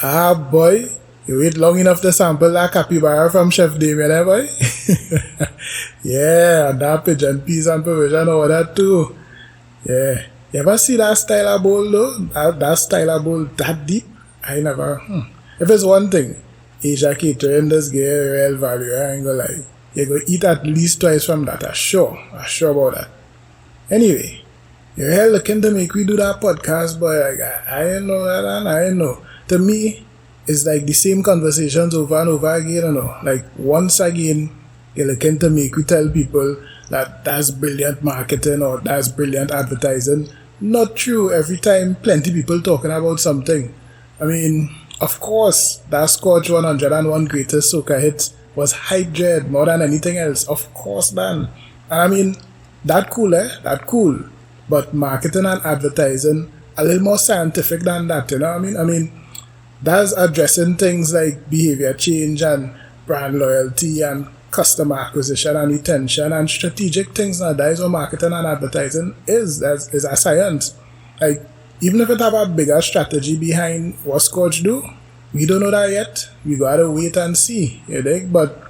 Ah, boy. You wait long enough to sample that Capybara from Chef Damien, eh, boy? Yeah, and that pigeon peas and provision, all that too. Yeah. You ever see that style of bowl, though? That style of bowl that deep? I never. If it's one thing, Asia Catering does get real value, I ain't gonna lie. You go eat at least twice from that, I'm sure about that. Anyway, you're here looking to make we do that podcast, boy. Like, I ain't know that, and I ain't know. To me, it's like the same conversations over and over again, you know. Like, once again, you're looking to make we tell people that that's brilliant marketing or that's brilliant advertising. Not true. Every time, plenty people talking about something. I mean, of course, that Scotch 101 greatest soca hits was hype dread more than anything else. Of course, man. And I mean, that cool, eh? That cool. But marketing and advertising, a little more scientific than that, you know what I mean? I mean, that's addressing things like behavior change and brand loyalty and customer acquisition and retention and strategic things. Now, that is what marketing and advertising is. That is a science. Like, even if it have a bigger strategy behind what Scotch do, we don't know that yet. We gotta wait and see, you dig? But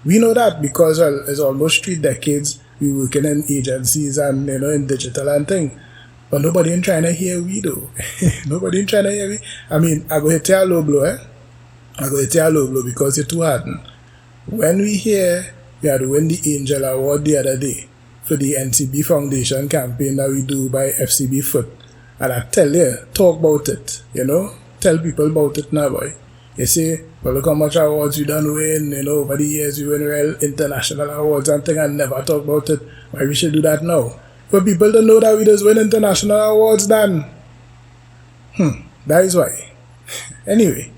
we know that because it's almost 3 decades we working in agencies and, you know, in digital and thing. But nobody in trying to hear we do. Nobody in trying to hear we. I mean, I go hit you a low blow, eh? I go hit you a low blow because you're too hardened. When we hear we had to win the Angel Award the other day for the NCB Foundation campaign that we do by FCB Foot, and I tell you, talk about it, you know? Tell people about it now, boy. You say, well, look how much awards you done win, you know, over the years you win real international awards and thing and never talk about it. Why we should do that now? For people to know that we just win international awards, then. That is why. Anyway.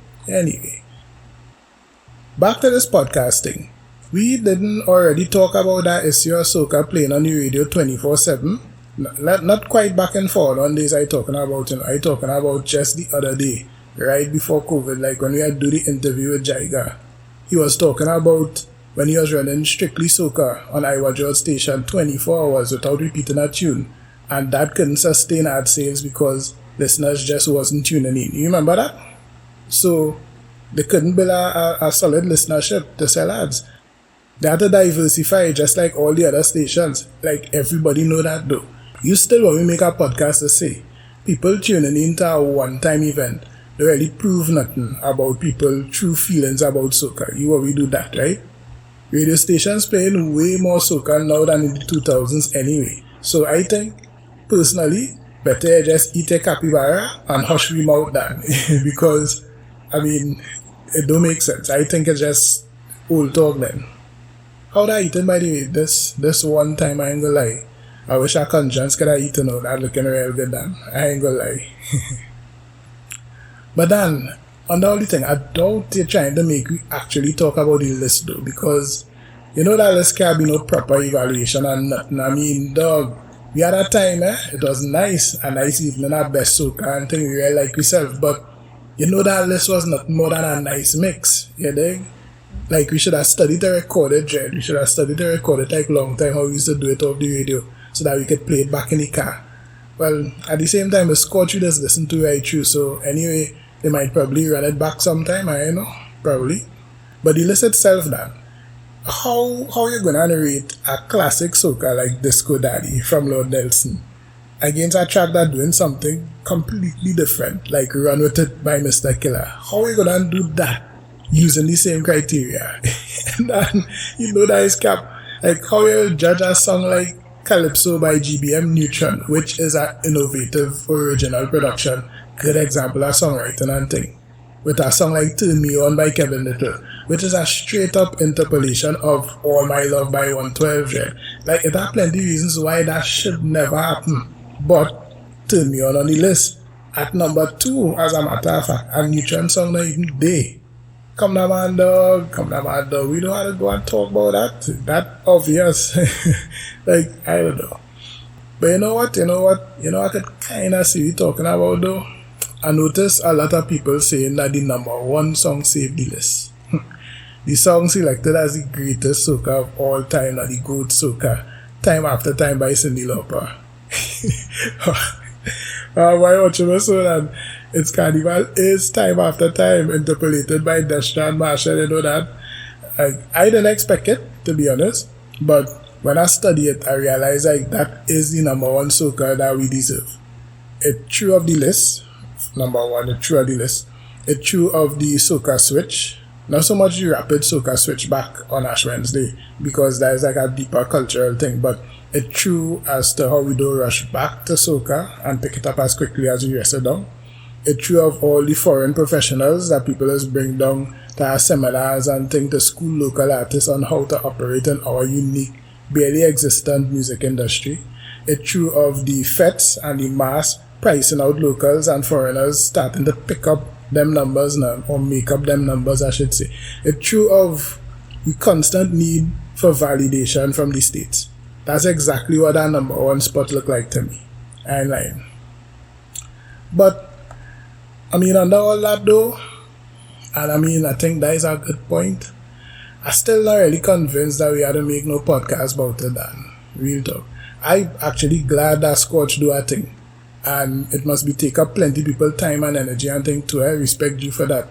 Back to this podcasting. We didn't already talk about that issue of soca playing on the radio 24/7. Not quite back and forth on days I talking about, you know. I talking about just the other day, right before COVID, like when we had to do the interview with Jaiga. He was talking about when he was running Strictly Soca on Iowa George Station 24 hours without repeating a tune. And that couldn't sustain ad sales because listeners just wasn't tuning in. You remember that? So they couldn't build a solid listenership to sell ads. They had to diversify just like all the other stations. Like everybody know that though. You still, when we make a podcast to say, people tuning into a one-time event, they really prove nothing about people's true feelings about soca. You we do that, right? Radio stations playing way more soca now than in the 2000s anyway. So I think, personally, better just eat a capybara and hush we mouth down. Because, I mean, it don't make sense. I think it's just old talk then. How that eaten, by the way, this one time, I ain't gonna lie. I wish I conscience could have eaten out. That looking real good then. I ain't gonna lie. But then, on the only thing, I doubt they're trying to make we actually talk about the list though, because you know that list can't be no proper evaluation and nothing. I mean, dog, we had a time, it was nice, a nice evening at best soca and thing we really like ourselves, but you know that list was nothing more than a nice mix, you dig? Like we should have studied the recorded, Jed. We should have studied the recorded like long time how we used to do it off the radio so that we could play it back in the car. Well, at the same time, the Scotch we just listen to right through, so anyway, they might probably run it back sometime, I don't know, probably. But the list itself then, how you gonna narrate a classic soca like Disco Daddy from Lord Nelson against a track that doing something completely different, like Run With It by Mr. Killer? How are you gonna do that using the same criteria? And then, you know that is cap. Like how you judge a song like Calypso by GBM Neutron, which is an innovative original production, good example of songwriting and thing, with a song like Turn Me On by Kevin Little, which is a straight up interpolation of All My Love by 112. Right? Like it have plenty reasons why that should never happen, but Turn Me On the list at number 2 as a matter of fact, and Neutron song not even there. Come down, man, dog. We don't have to go and talk about that. That obvious. Like, I don't know. But you know what? I could kind of see you talking about though. I noticed a lot of people saying that the number 1 song saved the list. The song selected as the greatest soca of all time, or the GOAT soca, Time After Time by Cyndi Lauper. Why watch me so that? It's carnival is time after time interpolated by Destra and Marshall, you know that. I didn't expect it, to be honest, but when I study it, I realize like that is the number one soca that we deserve. It's true of the list, number one, it's true of the list. It's true of the soca switch. Not so much the rapid soca switch back on Ash Wednesday, because that is like a deeper cultural thing, but it's true as to how we don't rush back to soca and pick it up as quickly as we rest it down. It's true of all the foreign professionals that people just bring down to our seminars and things to school local artists on how to operate in our unique, barely existent music industry. It's true of the feds and the mass pricing out locals and foreigners starting to pick up them numbers now, or make up them numbers, I should say. It's true of the constant need for validation from the states. That's exactly what our number one spot look like to me. I ain't lying. But I mean, under all that though, and I mean, I think that is a good point, I still not really convinced that we had to make no podcast about it, Dan. Real talk. I actually glad that Scotch do a thing. And it must be take up plenty people time and energy and thing too. I respect you for that.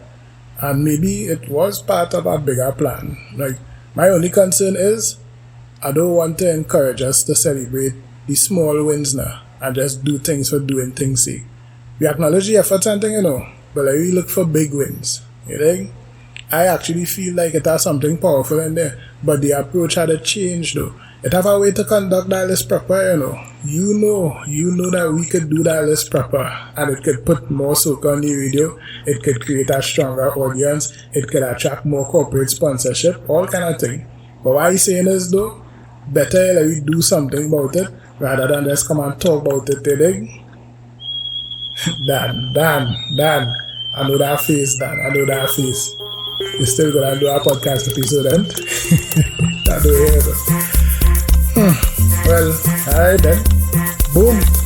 And maybe it was part of a bigger plan. Like, my only concern is, I don't want to encourage us to celebrate the small wins now and just do things for doing things' sake. We acknowledge the efforts and thing, you know, but like we look for big wins. You think? I actually feel like it has something powerful in there, but the approach had to change though. It have a way to conduct that list proper, you know. You know that we could do that list proper, and it could put more soca on the radio, it could create a stronger audience, it could attract more corporate sponsorship, all kind of thing. But what I'm saying is though, better like we do something about it, rather than just come and talk about it today. Dan, I know that face, Dan, I know that face. You're still gonna do a podcast episode then? I do hear it. Well, alright then. Boom.